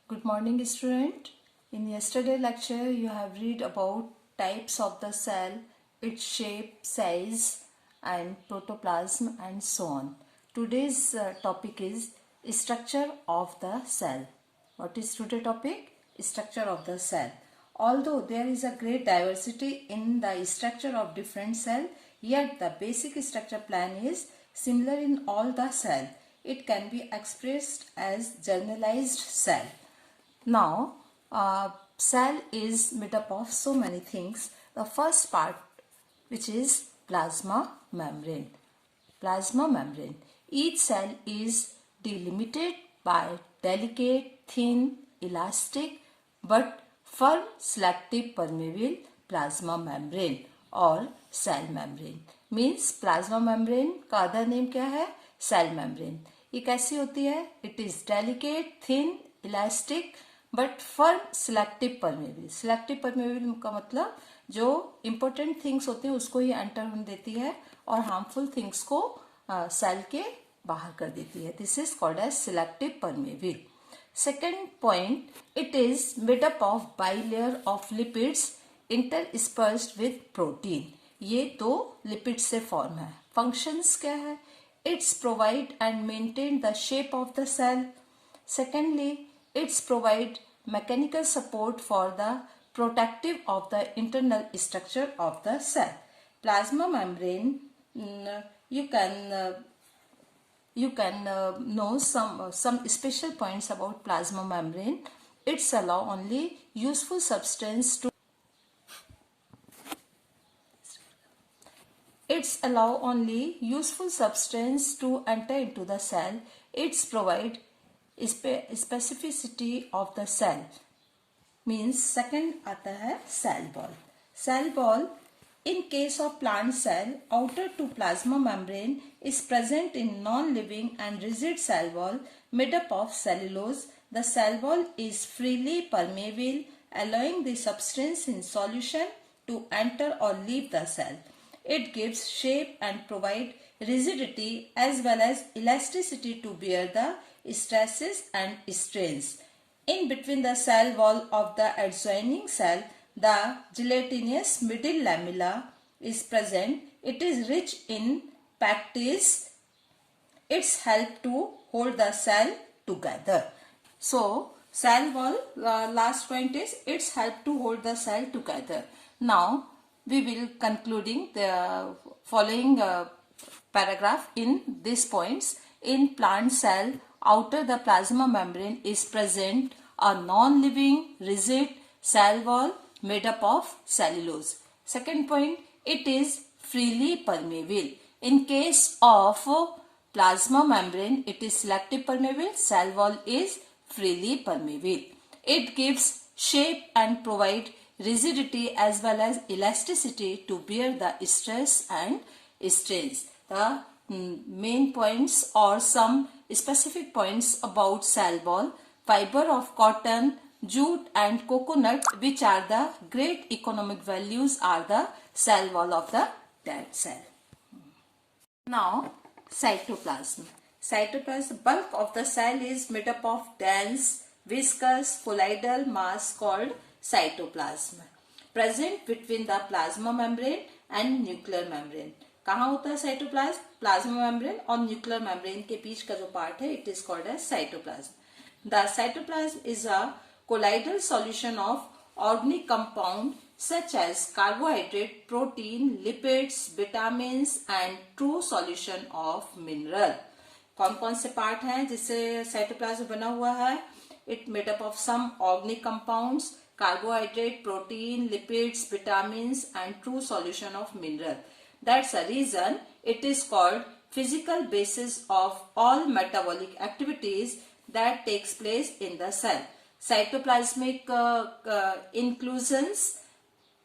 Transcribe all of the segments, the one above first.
Good morning, student. In yesterday lecture, you have read about types of the cell, its shape, size, and protoplasm, and so on. Today's topic is structure of the cell. What is today's topic? Structure of the cell. Although there is a great diversity in the structure of different cell, yet the basic structure plan is similar in all the cell. It can be expressed as generalized cell. Now, cell is made up of so many things. The first part, which is plasma membrane. Plasma membrane. Each cell is delimited by delicate, thin, elastic, but firm selective permeable plasma membrane और cell membrane. Means plasma membrane का other name क्या है? Cell membrane. ये कैसी होती है? It is delicate, thin, elastic but firm selective permeable. Selective permeable का मतलब जो इंपॉर्टेंट थिंग्स होते हैं उसको ही एंटर होने देती है और हार्मफुल थिंग्स को सेल के बाहर कर देती है. This is called as selective permeable. Second point, it is made up of bilayer of lipids interspersed with protein. ये दो लिपिड से फॉर्म है. फंक्शंस क्या है? It's provide and maintain the shape of the cell. Secondly, it's provide mechanical support for the protective of the internal structure of the cell. Plasma membrane, you can know some special points about plasma membrane. It's allow only useful substance to enter into the cell. It's provide specificity of the cell. Means second आता है cell wall. Cell wall, in case of plant cell, outer to plasma membrane is present in non-living and rigid cell wall made up of cellulose. The cell wall is freely permeable, allowing the substance in solution to enter or leave the cell. It gives shape and provide rigidity as well as elasticity to bear the stresses and strains. In between the cell wall of the adjoining cell, the gelatinous middle lamella is present. It is rich in pectins. It's help to hold the cell together. So, cell wall, last point is it's help to hold the cell together. Now, we will concluding the following paragraph in these points. In plant cell, outer the plasma membrane is present a non-living rigid cell wall made up of cellulose. Second point, it is freely permeable. In case of plasma membrane, it is selective permeable. Cell wall is freely permeable. It gives shape and provide rigidity as well as elasticity to bear the stress and strains. The main points or some specific points about cell wall: fiber of cotton, jute and coconut, which are the great economic values, are the cell wall of the dead cell. Now, cytoplasm. Cytoplasm, bulk of the cell is made up of dense, viscous, colloidal mass called cytoplasm, present between the plasma membrane and nuclear membrane. कहाँ होता है cytoplasm? Plasma membrane और nuclear membrane के बीच का जो part है, it is called as cytoplasm. The cytoplasm is a colloidal solution of organic compound such as carbohydrate, protein, lipids, vitamins and true solution of mineral. कौन कौन से part हैं जिससे साइटोप्लाज्म बना हुआ है? It made up of some organic compounds, carbohydrate, protein, lipids, vitamins and true solution of mineral. That's a reason it is called physical basis of all metabolic activities that takes place in the cell. Cytoplasmic inclusions.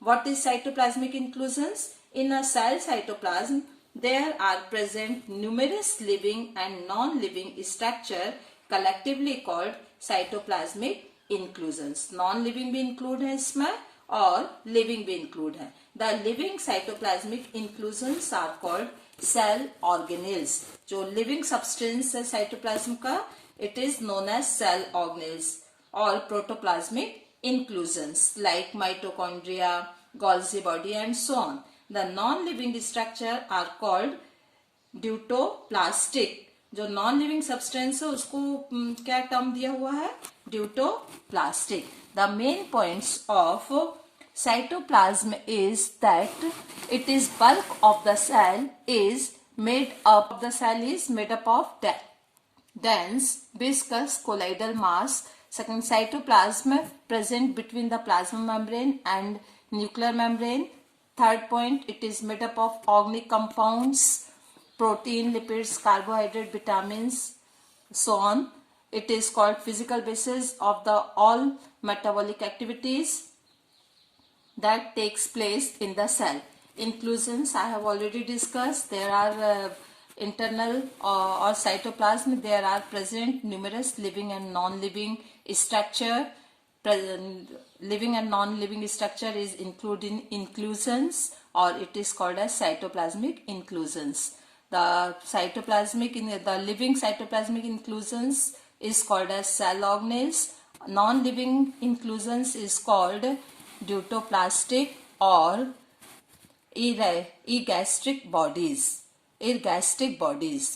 What is cytoplasmic inclusions? In a cell cytoplasm, there are present numerous living and non-living structure collectively called cytoplasmic inclusions. Non-living भी include है इसमें और living भी include है. The living cytoplasmic inclusions are called cell organelles. जो living substance है cytoplasm का, it is known as cell organelles. or protoplasmic inclusions like mitochondria, Golgi body and so on. The non-living structure are called ड्यूटोप्लास्टिक. जो non living substance है उसको क्या term दिया हुआ है? Deutoplastic. The main points of cytoplasm is that it is bulk of the cell is made up of dense viscous colloidal mass. Second, cytoplasm present between the plasma membrane and nuclear membrane. Third point, it is made up of organic compounds, protein, lipids, carbohydrate, vitamins, so on. It is called physical basis of the all metabolic activities that takes place in the cell. Inclusions I have already discussed. There are internal or cytoplasm. There are present numerous living and non-living structure. Living and non-living structure is included in inclusions, or it is called as cytoplasmic inclusions. The living cytoplasmic inclusions is called as cell organelles. Non-living inclusions is called ड्यूटोप्लास्टिक और ergastric bodies.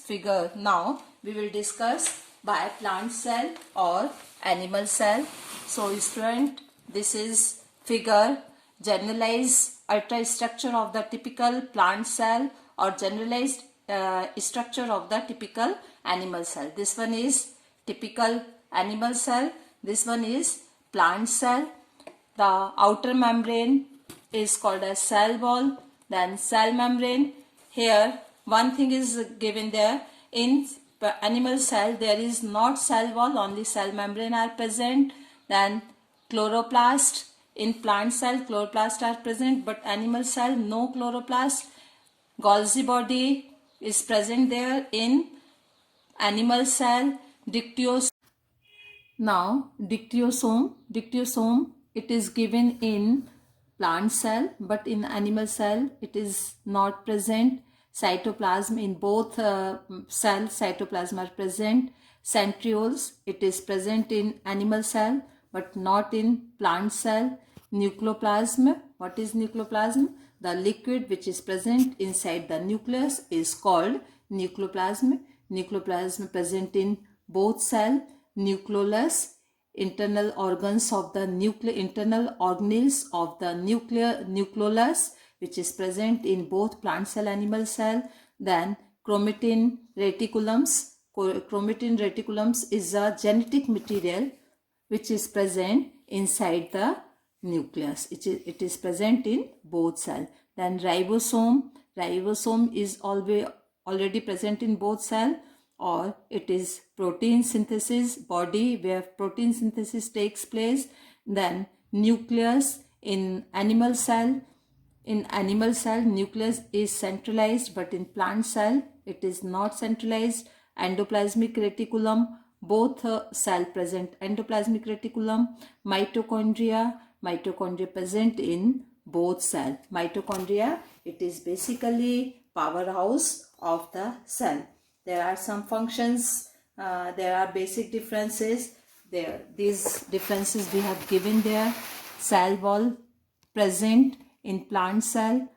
Figure. Now we will discuss by plant cell or animal cell. So student, this is figure generalized ultrastructure of the typical plant cell or generalized structure of the typical animal cell. This one is typical animal cell. This one is plant cell. The outer membrane is called as cell wall, then cell membrane. Here one thing is given there. In animal cell there is not cell wall, only cell membrane are present. Then chloroplast. In plant cell chloroplast are present, but animal cell no chloroplast. Golgi body is present there in animal cell. Dictyosome, it is given in plant cell, but in animal cell it is not present. Cytoplasm, in both cell cytoplasm are present. Centrioles, it is present in animal cell but not in plant cell. Nucleoplasm, what is nucleoplasm? The liquid which is present inside the nucleus is called nucleoplasm. Nucleoplasm present in both cell. Nucleolus, internal organs of the internal organelles of the nucleolus which is present in both plant cell, animal cell. Then chromatin reticulums. Chromatin reticulums is a genetic material which is present inside the nucleus. It is present in both cells. Then ribosome. Ribosome is already present in both cells, or it is protein synthesis body where protein synthesis takes place. Then nucleus in animal cell. In animal cell nucleus is centralized, but in plant cell it is not centralized. Endoplasmic reticulum, both cell present endoplasmic reticulum. Mitochondria present in both cell. Mitochondria, it is basically powerhouse of the cell. There are some functions, there are basic differences there. These differences we have given there. Cell wall present in plant cell,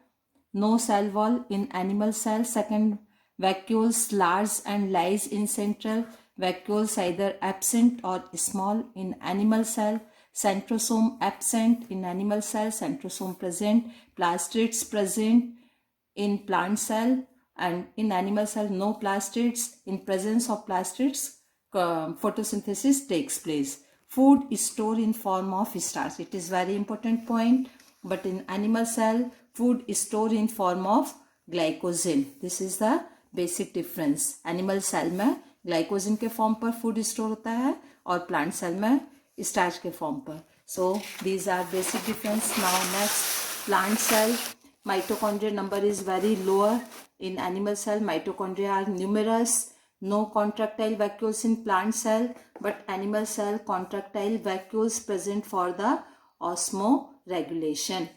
no cell wall in animal cell. Second, vacuoles large and lies in central. Vacuoles either absent or small in animal cell. Centrosome absent in animal cell, centrosome present. Plastids present in plant cell, and in animal cell no plastids. In presence of plastids, photosynthesis takes place. Food is stored in form of starch. It is very important point. But in animal cell, food is stored in form of glycogen. This is the basic difference. Animal cell में glycogen के form पर food store होता है और plant cell में starch के form पर. So these are basic difference. Now next, plant cell. Mitochondrial number is very lower. In animal cell, mitochondria are numerous. No contractile vacuoles in plant cell, but animal cell contractile vacuoles present for the osmoregulation.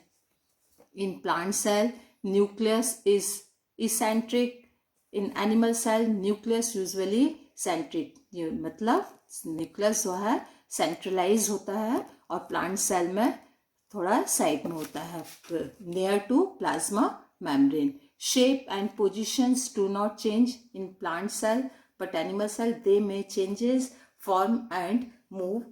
In plant cell, nucleus is eccentric. In animal cell, nucleus usually centric. ये मतलब nucleus जो है centralise होता है और plant cell में थोड़ा side में होता है, near to plasma membrane. Shape and positions do not change in plant cell, but animal cell they may changes form and move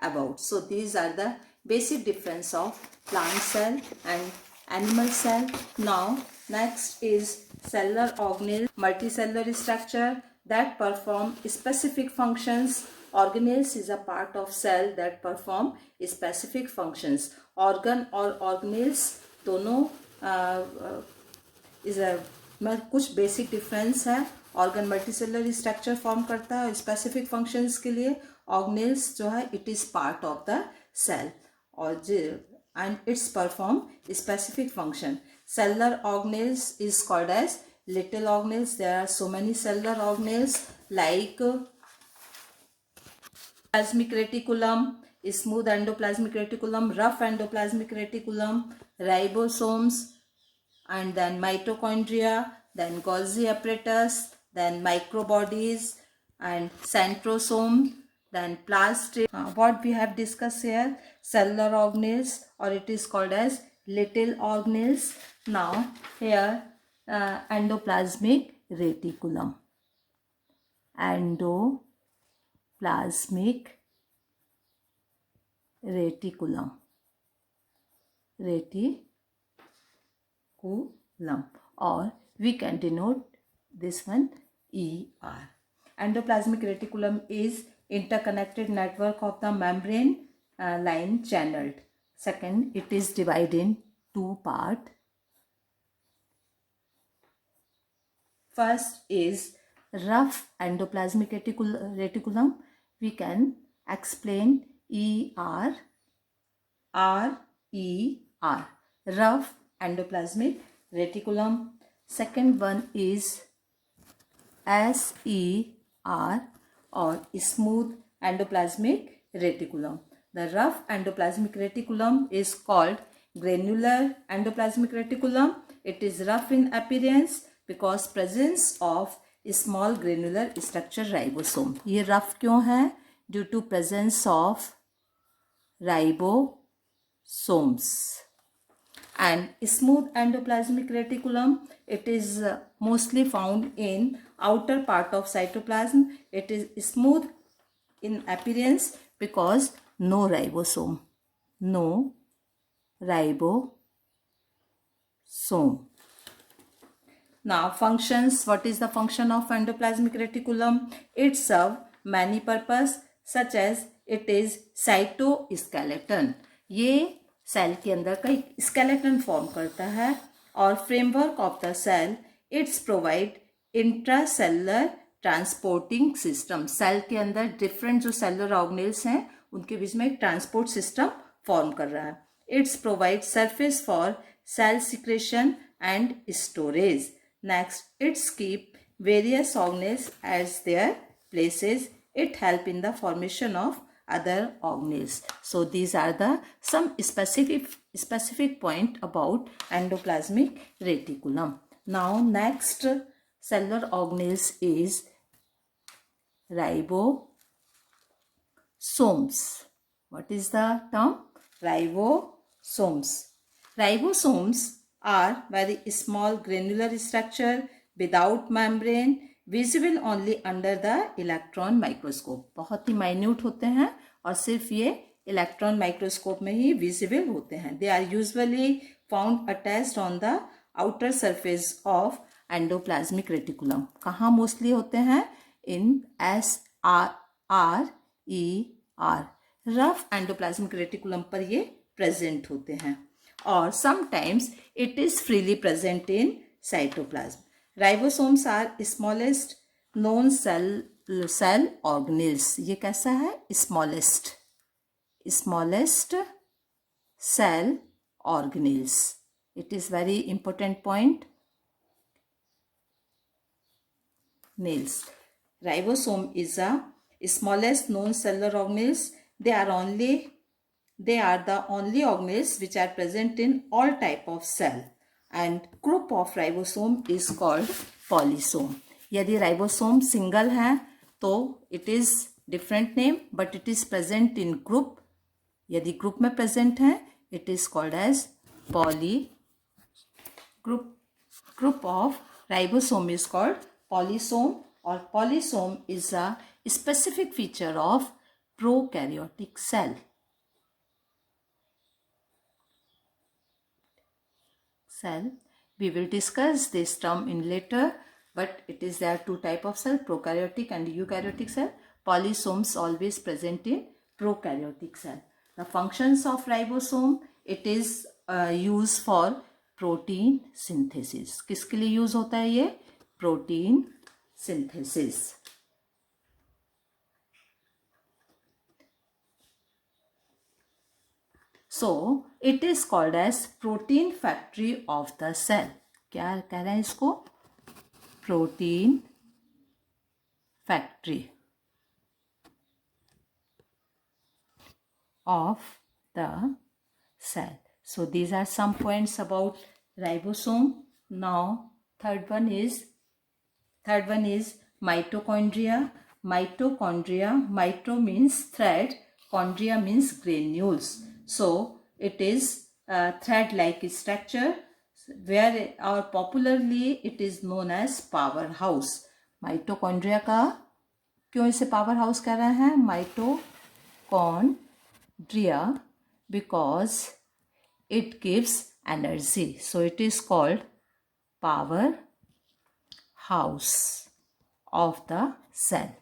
about. So these are the basic difference of plant cell and animal cell. Now next is cellular organelle, multicellular structure that perform specific functions. Organelles is a part of cell that perform specific functions. Organ और organelles दोनों कुछ basic difference है. Organ multicellular structure form करता है specific functions के लिए. Organelles जो है it is part of the cell और and it's perform specific function. Cellular organelles is called as little organelles. There are so many cellular organelles like plasmic reticulum, smooth endoplasmic reticulum, rough endoplasmic reticulum, ribosomes, and then mitochondria, then Golgi apparatus, then microbodies and centrosome, then plastid. What we have discussed here, cellular organelles, or it is called as little organelles. Now here endoplasmic reticulum. Endoplasmic reticulum. Or we can denote this one ER. Endoplasmic reticulum is interconnected network of the membrane line channeled. Second, it is divided in two parts. First is rough endoplasmic reticulum. We can explain ER, RER, rough endoplasmic reticulum. Second one is SER or smooth endoplasmic reticulum. The rough endoplasmic reticulum is called granular endoplasmic reticulum. It is rough in appearance because presence of small granular structure ribosome. ये rough क्यों है? Due to presence of ribosomes. And smooth endoplasmic reticulum, it is mostly found in outer part of cytoplasm. It is smooth in appearance because no ribosome. Now functions. What is the function of endoplasmic reticulum? It serves many purposes such as it is cytoskeleton. ये cell के अंदर का एक skeleton form करता है और framework of the cell its provide intracellular transporting system. Cell के अंदर डिफरेंट जो सेलुलर ऑर्गेनेल्स हैं उनके बीच में एक ट्रांसपोर्ट सिस्टम फॉर्म कर रहा है. It's provide surface for cell secretion and storage. Next, its keep various organelles as their places. It help in the formation of other organelles. So these are the some specific point about endoplasmic reticulum. Now next cellular organelles is ribosomes. What is the term? Ribosomes. Ribosomes are very small granular structure without membrane, visible only under the electron microscope. बहुत ही minute होते हैं और सिर्फ ये electron microscope में ही visible होते हैं. They are usually found attached on the outer surface of endoplasmic reticulum. कहाँ मोस्टली होते हैं? In SRER, rough endoplasmic reticulum पर ये प्रेजेंट होते हैं और sometimes it is freely present in cytoplasm. Ribosomes are smallest known cell organelles. ये कैसा है? smallest cell organelles. It is very important point. Nails. Ribosome is a smallest known cellular organelles. They are the only organelles which are present in all type of cell. And group of ribosome is called polysome. यदि ribosome single है तो it is different name, but it is present in group. यदि group में present है, it is called as poly group. Group of ribosome is called polysome, or polysome is a specific feature of prokaryotic cell. We will discuss this term in later, but there are two type of cell, prokaryotic and eukaryotic cell. Polysomes always present in prokaryotic cell. The functions of ribosome, it is used for protein synthesis. किसके लिए use होता है ये? Protein synthesis. So it is called as protein factory of the cell. क्या कह रहे हैं इसको? Protein factory of the cell. So these are some points about ribosome. Now third one is mitochondria. Mito means thread, chondria means granules. So it is a thread-like structure, where popularly it is known as powerhouse. Mitochondria का क्यों इसे powerhouse कह रहे हैं? Mitochondria because it gives energy. So it is called powerhouse of the cell.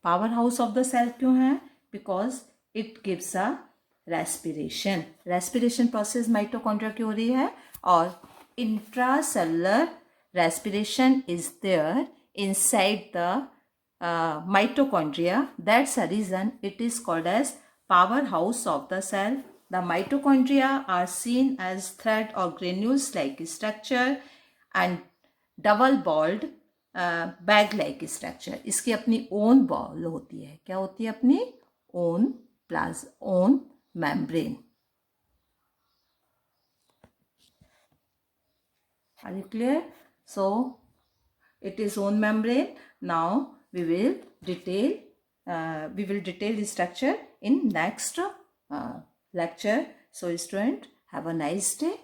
Powerhouse of the cell क्यों है? Because it gives a respiration. Respiration process mitochondria की हो रही है, और intracellular respiration is there inside the mitochondria. That's a reason it is called as powerhouse of the cell. The mitochondria are seen as thread or granules like structure and double walled bag like structure. इसकी अपनी own wall होती है. क्या होती है? अपनी own membrane. Are you clear? So it is own membrane. Now we will detail the structure in next lecture. So student, have a nice day.